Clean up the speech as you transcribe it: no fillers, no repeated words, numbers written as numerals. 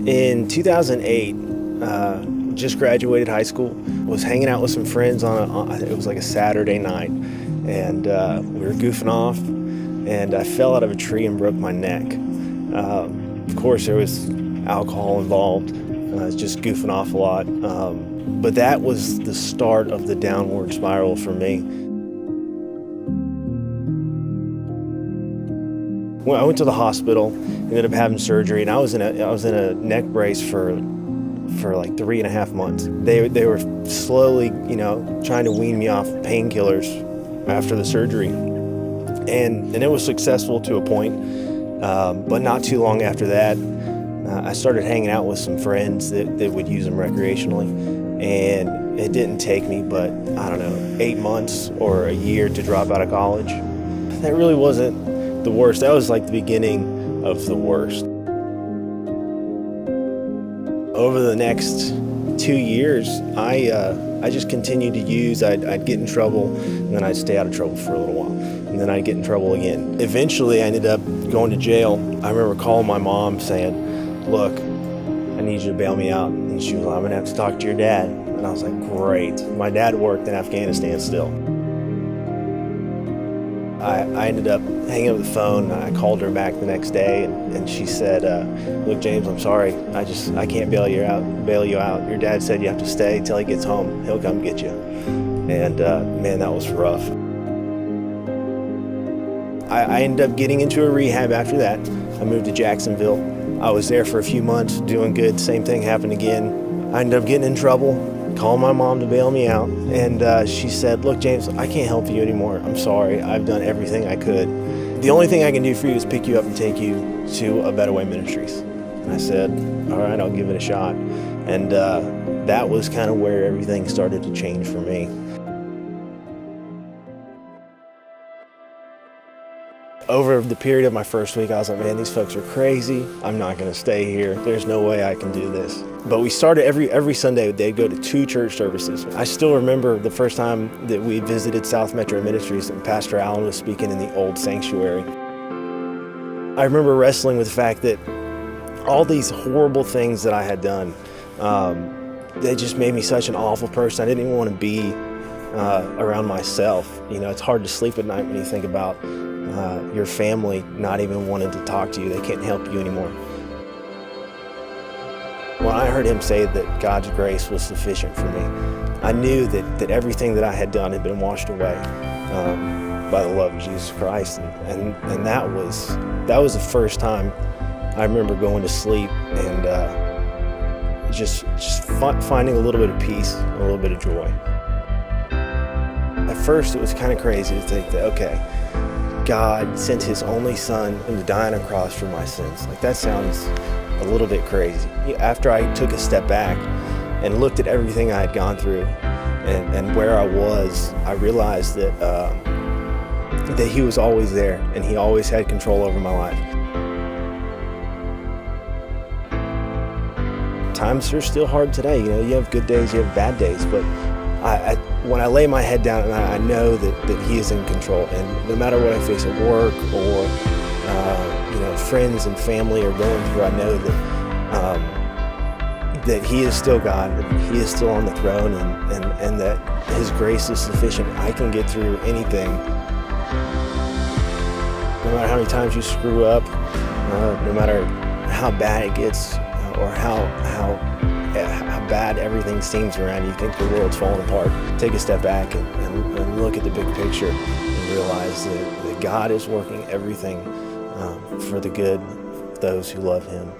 In 2008, just graduated high school, was hanging out with some friends it was like a Saturday night, and we were goofing off, and I fell out of a tree and broke my neck. Of course, there was alcohol involved. I was just goofing off a lot. But that was the start of the downward spiral for me. Well, I went to the hospital, ended up having surgery, and I was in a neck brace for like 3.5 months. They were slowly, trying to wean me off painkillers after the surgery, and it was successful to a point. But not too long after that, I started hanging out with some friends that would use them recreationally, and it didn't take me but, 8 months or a year to drop out of college. That really wasn't the worst. That was like the beginning of the worst. Over the next 2 years, I just continued to use. I'd get in trouble, and then I'd stay out of trouble for a little while, and then I'd get in trouble again. Eventually, I ended up going to jail. I remember calling my mom saying, "Look, I need you to bail me out." And she was like, "I'm gonna have to talk to your dad." And I was like, "Great." My dad worked in Afghanistan still. I ended up hanging up the phone. I called her back the next day, and she said, "Look, James, I'm sorry. I can't bail you out. Your dad said you have to stay till he gets home. He'll come get you." And man, that was rough. I ended up getting into a rehab after that. I moved to Jacksonville. I was there for a few months, doing good. Same thing happened again. I ended up getting in trouble. Called my mom to bail me out, and she said, "Look, James, I can't help you anymore. I'm sorry. I've done everything I could. The only thing I can do for you is pick you up and take you to A Better Way Ministries." And I said, "All right, I'll give it a shot." And that was kind of where everything started to change for me. Over the period of my first week, I was like, man, these folks are crazy. I'm not going to stay here. There's no way I can do this. But we started every Sunday, they'd go to 2 church services. I still remember the first time that we visited South Metro Ministries and Pastor Allen was speaking in the old sanctuary. I remember wrestling with the fact that all these horrible things that I had done, they just made me such an awful person. I didn't even want to be around myself. It's hard to sleep at night when you think about your family not even wanting to talk to you. They can't help you anymore. When I heard him say that God's grace was sufficient for me, I knew that everything that I had done had been washed away by the love of Jesus Christ. And that was the first time I remember going to sleep and just finding a little bit of peace, a little bit of joy. At first, it was kind of crazy to think that, okay, God sent his only son to die on a cross for my sins. Like, that sounds a little bit crazy. After I took a step back and looked at everything I had gone through and where I was, I realized that he was always there and he always had control over my life. Times are still hard today. You have good days, you have bad days, but when I lay my head down and I know that he is in control, and no matter what I face at work or friends and family are going through, I know that he is still God, that he is still on the throne, and that his grace is sufficient. I can get through anything. No matter how many times you screw up, no matter how bad it gets, or how bad everything seems around you, think the world's falling apart, take a step back and look at the big picture and realize that God is working everything for the good of those who love him.